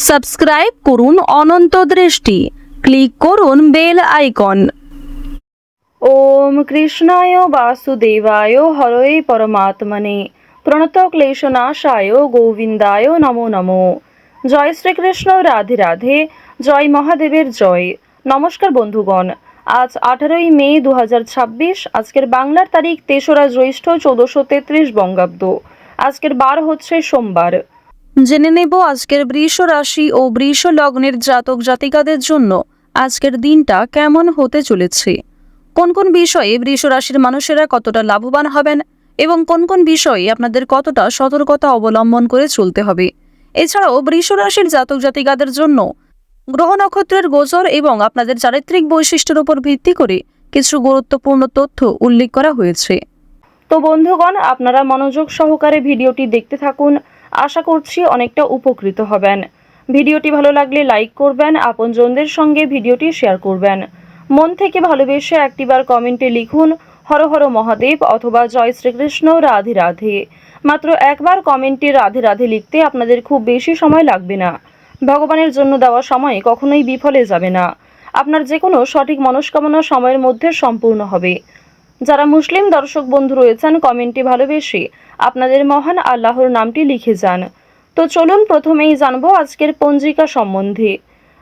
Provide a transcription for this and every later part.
Subscribe করুন অনন্ত দৃষ্টি, click করুন বেল আইকন। ওম কৃষ্ণায় বাসুদেবায় হরয়ে পরমাত্মনে প্রণত ক্লেশনাশায় গোবিন্দায় নমো নমো। জয় শ্রীকৃষ্ণ, রাধে রাধে, জয় মহাদেবের জয়। নমস্কার বন্ধুগণ, আজ 18ই মে 2026। আজকের বাংলার তারিখ 3রা জ্যৈষ্ঠ 1433 বঙ্গাব্দ। আজকের বার হচ্ছে সোমবার। জেনে নেব আজকের বৃষ রাশি ও বৃষ লগ্নের জাতক জাতিকাদের জন্য আজকের দিনটা কেমন হতে চলেছে, কোন কোন বিষয়ে বৃষ রাশির মানুষেরা কতটা লাভবান হবেন এবং কোন কোন বিষয়ে আপনাদের কতটা সতর্কতা অবলম্বন করে চলতে হবে। এছাড়াও বৃষ রাশির জাতক জাতিকাদের জন্য গ্রহ নক্ষত্রের গোচর এবং আপনাদের চারিত্রিক বৈশিষ্ট্যের উপর ভিত্তি করে কিছু গুরুত্বপূর্ণ তথ্য উল্লেখ করা হয়েছে। তো বন্ধুগণ, আপনারা মনোযোগ সহকারে ভিডিওটি দেখতে থাকুন। আশা করছি অনেকটা উপকৃত হবেন। ভিডিওটি ভালো লাগলে লাইক করবেন, আপনজনদের সঙ্গে ভিডিওটি শেয়ার করবেন। মন থেকে ভালোবেসে একটিবার কমেন্টে লিখুন হর হর মহাদেব অথবা জয় শ্রীকৃষ্ণ, রাধে রাধে। মাত্র একবার কমেন্টে রাধে রাধে লিখতে আপনাদের খুব বেশি সময় লাগবে না। ভগবানের জন্য দেওয়া সময় কখনোই বিফলে যাবে না। আপনার যে কোনো সঠিক মনস্কামনা সময়ের মধ্যে সম্পূর্ণ হবে। যারা মুসলিম দর্শক বন্ধু রয়েছেন, কমেন্টে ভালোবেসে আপনাদের মহান আল্লাহর নামটি লিখে যান। তো চলুন প্রথমেই জানবো আজকের পঞ্জিকা সম্বন্ধে।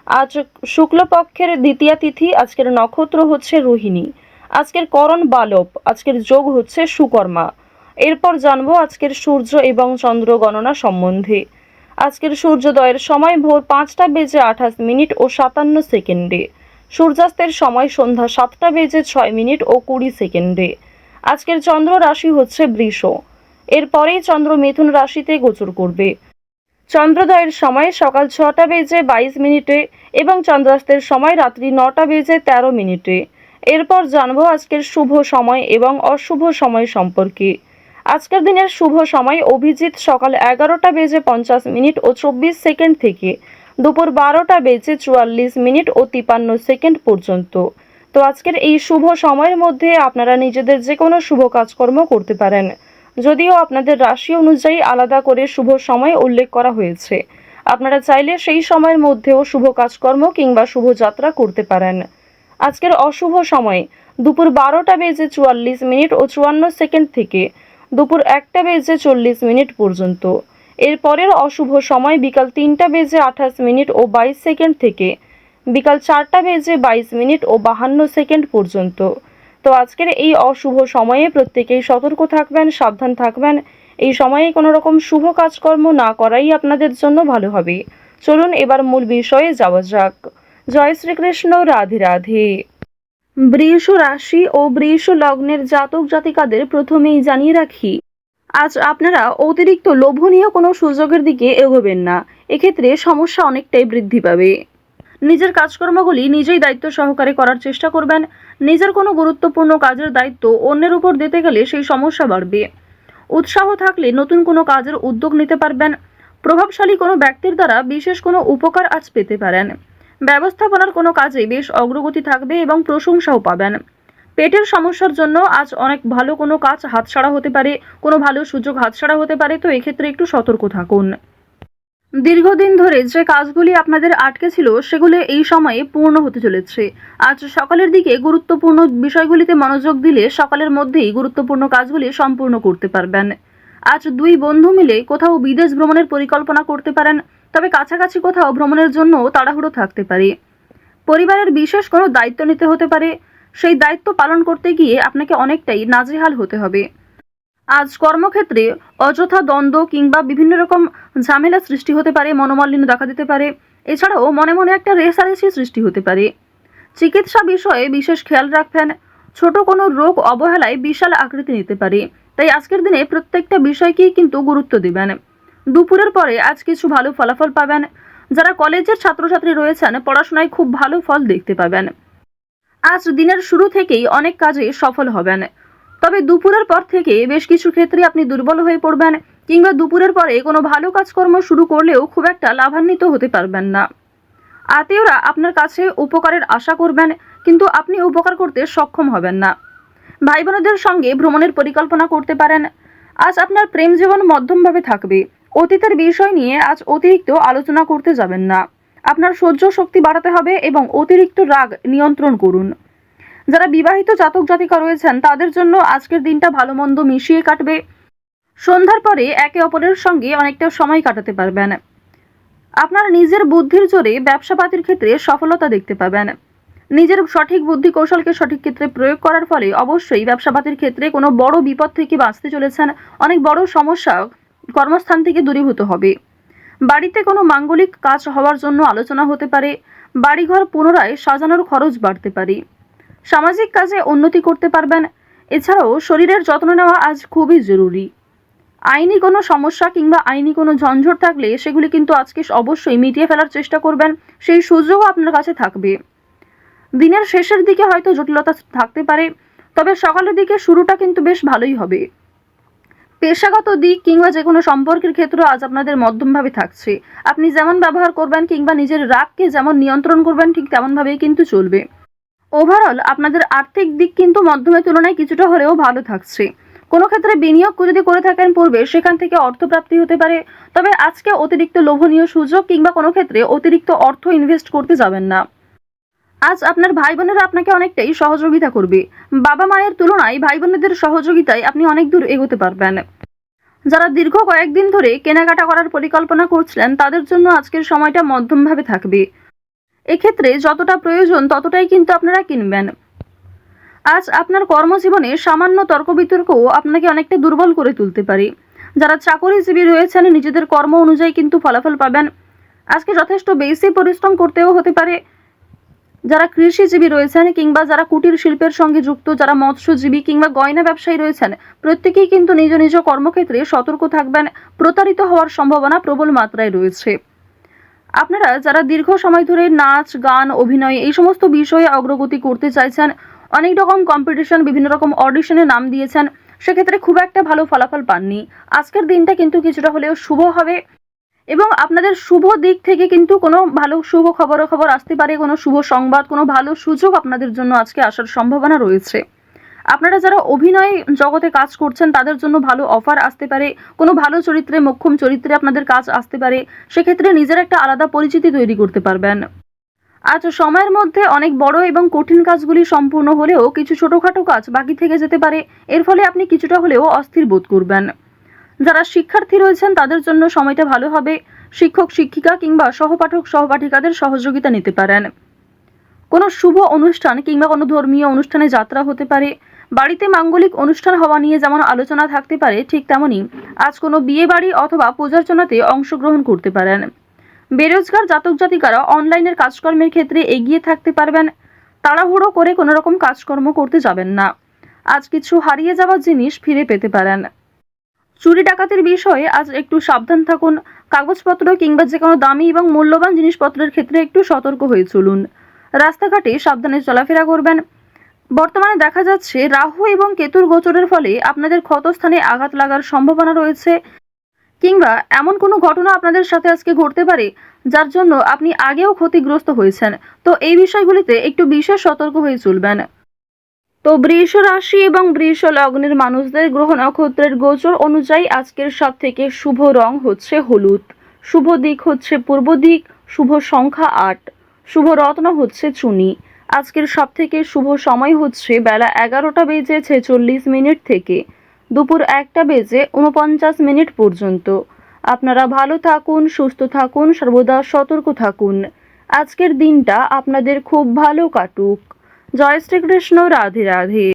আজ শুক্লপক্ষের দ্বিতীয়া তিথি, আজকের নক্ষত্র হচ্ছে রোহিণী, আজকের করণ বালব, আজকের যোগ হচ্ছে সুকর্মা। এরপর জানবো আজকের সূর্য এবং চন্দ্র গণনা সম্বন্ধে। আজকের সূর্যোদয়ের সময় ভোর 5টা বেজে 28 মিনিট ও 57 সেকেন্ডে। সূর্যাস্তের সময় সন্ধ্যা 7টা বেজে 6 মিনিট ও 20 সেকেন্ডে। আজকের চন্দ্র রাশি হচ্ছে বৃষ। এরপরেই চন্দ্র মিথুন রাশিতে গোচর করবে। চন্দ্রোদয়ের সময় সকাল 6টা বেজে 22 মিনিটে এবং চন্দ্রাস্তের সময় রাত্রি 9টা বেজে 13 মিনিটে। এরপর জানবো আজকের শুভ সময় এবং অশুভ সময় সম্পর্কে। আজকের দিনের শুভ সময় অভিজিৎ সকাল 11টা বেজে 50 মিনিট ও 24 সেকেন্ড থেকে দুপুর 12টা বেজে 44 মিনিট ও 53 সেকেন্ড পর্যন্ত। তো আজকের এই শুভ সময়ের মধ্যে আপনারা নিজেদের যে কোনো শুভ কাজকর্ম করতে পারেন, যদিও আপনাদের রাশি অনুযায়ী আলাদা করে শুভ সময় উল্লেখ করা হয়েছে। আপনারা চাইলে সেই সময়ের মধ্যেও শুভ কাজকর্ম কিংবা শুভযাত্রা করতে পারেন। আজকের অশুভ সময় দুপুর 12টা বেজে 44 মিনিট ও 54 সেকেন্ড থেকে দুপুর 1টা বেজে 40 মিনিট পর্যন্ত। এরপরের অশুভ সময় বিকাল 3টা বেজে 28 মিনিট ও 22 সেকেন্ড থেকে বিকাল 4টা বেজে 22 মিনিট ও 52 সেকেন্ড পর্যন্ত। তো আজকের এই অশুভ সময়ে প্রত্যেকেই সতর্ক থাকবেন, সাবধান থাকবেন। এই সময়ে কোনো রকম শুভ কাজকর্ম না করাই আপনাদের জন্য ভালো হবে। চলুন এবার মূল বিষয়ে যাওয়া যাক। জয় শ্রীকৃষ্ণ, রাধে রাধে। বৃষ রাশি ও বৃষ লগ্নের জাতক জাতিকাদের প্রথমেই জানিয়ে রাখি, আজ আপনারা অতিরিক্ত লোভনীয় কোনো সুযোগের দিকে এগোবেন না। এক্ষেত্রে সমস্যা অনেকটাই বৃদ্ধি পাবে। নিজের কাজকর্মগুলি নিজেই দায়িত্ব সহকারে করার চেষ্টা করবেন। নিজের কোনো গুরুত্বপূর্ণ কাজের দায়িত্ব অন্যের উপর দিতে গেলে সেই সমস্যা বাড়বে। উৎসাহ থাকলে নতুন কোনো কাজের উদ্যোগ নিতে পারবেন। প্রভাবশালী কোনো ব্যক্তির দ্বারা বিশেষ কোনো উপকার আজ পেতে পারেন। ব্যবস্থাপনার কোনো কাজে বেশ অগ্রগতি থাকবে এবং প্রশংসাও পাবেন। পেটের সমস্যার জন্য আজ অনেক ভালো কোনো কাজ হাতছাড়া হতে পারে, কোনো ভালো সুযোগ হাতছাড়া হতে পারে। তো এক্ষেত্রে একটু সতর্ক থাকুন। দীর্ঘদিন ধরে যে কাজগুলি আপনাদের আটকে ছিল সেগুলো এই সময়ে পূর্ণ হতে চলেছে। আজ সকালের দিকে গুরুত্বপূর্ণ বিষয়গুলিতে মনোযোগ দিলে সকালের মধ্যেই গুরুত্বপূর্ণ কাজগুলি সম্পূর্ণ করতে পারবেন। আজ দুই বন্ধু মিলে কোথাও বিদেশ ভ্রমণের পরিকল্পনা করতে পারেন, তবে কাছাকাছি কোথাও ভ্রমণের জন্য তাড়াহুড়ো থাকতে পারে। পরিবারের বিশেষ কোনো দায়িত্ব নিতে হতে পারে, সেই দায়িত্ব পালন করতে গিয়ে আপনাকে অনেকটাই নাজেহাল হতে হবে। আজ কর্মক্ষেত্রে অযথা দ্বন্দ্ব কিংবা বিভিন্ন রকম ঝামেলা সৃষ্টি হতে পারে, মনোমালিন্য দেখা দিতে পারে। এছাড়াও মনে মনে একটা রেষারেষি সৃষ্টি হতে পারে। চিকিৎসা বিষয়ে বিশেষ খেয়াল রাখবেন। ছোট কোনো রোগ অবহেলায় বিশাল আকৃতি নিতে পারে, তাই আজকের দিনে প্রত্যেকটা বিষয়কেই কিন্তু গুরুত্ব দেবেন। দুপুরের পরে আজ কিছু ভালো ফলাফল পাবেন। যারা কলেজের ছাত্রছাত্রী রয়েছেন, পড়াশোনায় খুব ভালো ফল দেখতে পাবেন। আজ দিনের শুরু থেকেই অনেক কাজে সফল হবেন, তবে দুপুরের পর থেকে বেশ কিছু ক্ষেত্রে আপনি দুর্বল হয়ে পড়বেন কিংবা দুপুরের পরে কোনো ভালো কাজকর্ম শুরু করলেও খুব একটা লাভান্বিত হতে পারবেন না। আত্মীয়রা আপনার কাছে উপকারের আশা করবেন, কিন্তু আপনি উপকার করতে সক্ষম হবেন না। ভাই বোনদের সঙ্গে ভ্রমণের পরিকল্পনা করতে পারেন। আজ আপনার প্রেম জীবন মধ্যমভাবে থাকবে। অতীতের বিষয় নিয়ে আজ অতিরিক্ত আলোচনা করতে যাবেন না। আপনার সহ্য শক্তি বাড়াতে হবে এবং অতিরিক্ত রাগ নিয়ন্ত্রণ করুন। যারা বিবাহিত জাতক জাতিকা রয়েছেন তাদের জন্য আজকের দিনটা ভালো মন্দ মিশিয়ে কাটবে। সন্ধ্যার পরে একে অপরের সঙ্গে অনেকটা সময় কাটাতে পারবেন। আপনার নিজের বুদ্ধির জোরে ব্যবসাপাতির ক্ষেত্রে সফলতা দেখতে পাবেন। নিজের সঠিক বুদ্ধি কৌশলকে সঠিক ক্ষেত্রে প্রয়োগ করার ফলে অবশ্যই ব্যবসাপাতির ক্ষেত্রে কোনো বড় বিপদ থেকে বাঁচতে চলেছেন। অনেক বড় সমস্যা কর্মস্থান থেকে দূরীভূত হবে। বাড়িতে কোনো মাঙ্গলিক কাজ হওয়ার জন্য আলোচনা হতে পারে। বাড়িঘর পুনরায় সাজানোর খরচ বাড়তে পারে। সামাজিক কাজে উন্নতি করতে পারবেন। এছাড়াও শরীরের যত্ন নেওয়া আজ খুবই জরুরি। আইনি কোনো সমস্যা কিংবা আইনি কোনো ঝঞ্ঝট থাকলে সেগুলি কিন্তু আজকে অবশ্যই মিটিয়ে ফেলার চেষ্টা করবেন। সেই সুযোগও আপনার কাছে থাকবে। দিনের শেষের দিকে হয়তো জটিলতা থাকতে পারে, তবে সকালের দিকে শুরুটা কিন্তু বেশ ভালোই হবে। পেশাগত দিক কিংবা যে কোনো সম্পর্কের ক্ষেত্র আজ আপনাদের মধ্যমভাবে থাকছে। আপনি যেমন ব্যবহার করবেন কিংবা নিজের রাগকে যেমন নিয়ন্ত্রণ করবেন ঠিক তেমনভাবেই কিন্তু চলবে। ওভারঅল আপনাদের আর্থিক দিক কিন্তু মধ্যমের তুলনায় কিছুটা হলেও ভালো থাকছে। কোনো ক্ষেত্রে বিনিয়োগ যদি করে থাকেন পূর্বে সেখান থেকে অর্থপ্রাপ্তি হতে পারে, তবে আজকে অতিরিক্ত লোভনীয় সুযোগ কিংবা কোনো ক্ষেত্রে অতিরিক্ত অর্থ ইনভেস্ট করতে যাবেন না। আজ আপনার ভাই বোনেরা আপনাকে অনেকটাই সহযোগিতা করবে। বাবা মায়ের তুলনায় ভাই বোনেদের সহযোগিতায় আপনি অনেক দূর এগোতে পারবেন। যারা দীর্ঘ কয়েকদিন ধরে কেনাকাটা করার পরিকল্পনা করছিলেন তাদের জন্য আজকের সময়টা মধ্যমভাবে থাকবে। এক্ষেত্রে যতটা প্রয়োজন ততটাই কিন্তু আপনারা কিনবেন। আজ আপনার কর্মজীবনে সামান্য তর্ক বিতর্কও আপনাকে অনেকটা দুর্বল করে তুলতে পারে। যারা চাকরিজীবী রয়েছেন নিজেদের কর্ম অনুযায়ী কিন্তু ফলাফল পাবেন। আজকে যথেষ্ট বেশি পরিশ্রম করতেও হতে পারে। যারা কৃষিজীবী রয়েছেন কিংবা যারা কুটির শিল্পের সঙ্গে যুক্ত, যারা মৎস্যজীবী কিংবা গয়না ব্যবসায়ী রয়েছেন, প্রত্যেকেই কিন্তু নিজ নিজ কর্মক্ষেত্রে সতর্ক থাকবেন। প্রতারিত হওয়ার সম্ভাবনা প্রবল মাত্রায় রয়েছে। আপনারা যারা দীর্ঘ সময় ধরে নাচ গান অভিনয় এই সমস্ত বিষয়ে অগ্রগতি করতে চাইছেন, অনেক রকম কম্পিটিশন বিভিন্ন রকম অডিশনে নাম দিয়েছেন, সেক্ষেত্রে খুব একটা ভালো ফলাফল পাননি। আজকের দিনটা কিন্তু কিছুটা হলেও শুভ হবে এবং আপনাদের শুভ দিক থেকে কিন্তু কোনো ভালো শুভ খবর আসতে পারে। কোনো শুভ সংবাদ, কোনো ভালো সুযোগ আপনাদের জন্য আজকে আসার সম্ভাবনা রয়েছে। আপনারা যারা অভিনয় জগতে কাজ করছেন তাদের জন্য ভালো অফার আসতে পারে। কোনো ভালো চরিত্রে, মোক্ষম চরিত্রে আপনাদের কাজ আসতে পারে। সেক্ষেত্রে নিজের একটা আলাদা পরিচিতি তৈরি করতে পারবেন। আজ সময়ের মধ্যে অনেক বড় এবং কঠিন কাজগুলি সম্পূর্ণ হলেও কিছু ছোটখাটো কাজ বাকি থেকে যেতে পারে। এর ফলে আপনি কিছুটা হলেও অস্থির বোধ করবেন। যারা শিক্ষার্থী রয়েছেন তাদের জন্য সময়টা ভালো হবে। শিক্ষক শিক্ষিকা কিংবা সহপাঠক সহপাঠিকাদের সহযোগিতা নিতে পারেন। কোনো শুভ অনুষ্ঠান কিংবা কোনো ধর্মীয় অনুষ্ঠানে যাত্রা হতে পারে। বাড়িতে মাঙ্গলিক অনুষ্ঠান হওয়া নিয়ে যেমন আলোচনা থাকতে পারে, ঠিক তেমনি আজ কোনো বিয়ে বাড়ি অথবা পূজার্চনাতে অংশগ্রহণ করতে পারেন। বেরোজগার জাতক জাতিকারা অনলাইনের কাজকর্মের ক্ষেত্রে এগিয়ে থাকতে পারবেন। তাড়াহুড়ো করে কোনো রকম কাজকর্ম করতে যাবেন না। আজ কিছু হারিয়ে যাওয়া জিনিস ফিরে পেতে পারেন। চুরি ডাকাতির বিষয়ে আজ একটু সাবধান থাকুন। কাগজপত্র কিংবা যে কোনো দামি এবং মূল্যবান জিনিসপত্রের ক্ষেত্রে একটু সতর্ক হয়ে চলুন। রাস্তাঘাটে সাবধানে চলাফেরা করবেন। বর্তমানে দেখা যাচ্ছে রাহু এবং কেতুর গোচরের ফলে আপনাদের ক্ষতস্থানে আঘাত লাগার সম্ভাবনা রয়েছে, কিংবা এমন কোনো ঘটনা আপনাদের সাথে আজকে ঘটতে পারে যার জন্য আপনি আগেও ক্ষতিগ্রস্ত হয়েছেন। তো এই বিষয়গুলিতে একটু বিশেষ সতর্ক হয়ে চলবেন। তো বৃষ রাশি এবং বৃষ লগ্নের মানুষদের গ্রহ নক্ষত্রের গোচর অনুযায়ী আজকের সব থেকে শুভ রং হচ্ছে হলুদ, শুভ দিক হচ্ছে পূর্ব দিক, শুভ সংখ্যা ৮, শুভ রত্ন হচ্ছে চুনি। আজকের সব থেকে শুভ সময় হচ্ছে বেলা 11:46 থেকে দুপুর 1:49 পর্যন্ত। আপনারা ভালো থাকুন, সুস্থ থাকুন, সর্বদা সতর্ক থাকুন। আজকের দিনটা আপনাদের খুব ভালো কাটুক। জয় শ্রীকৃষ্ণ। রাধে রাধে।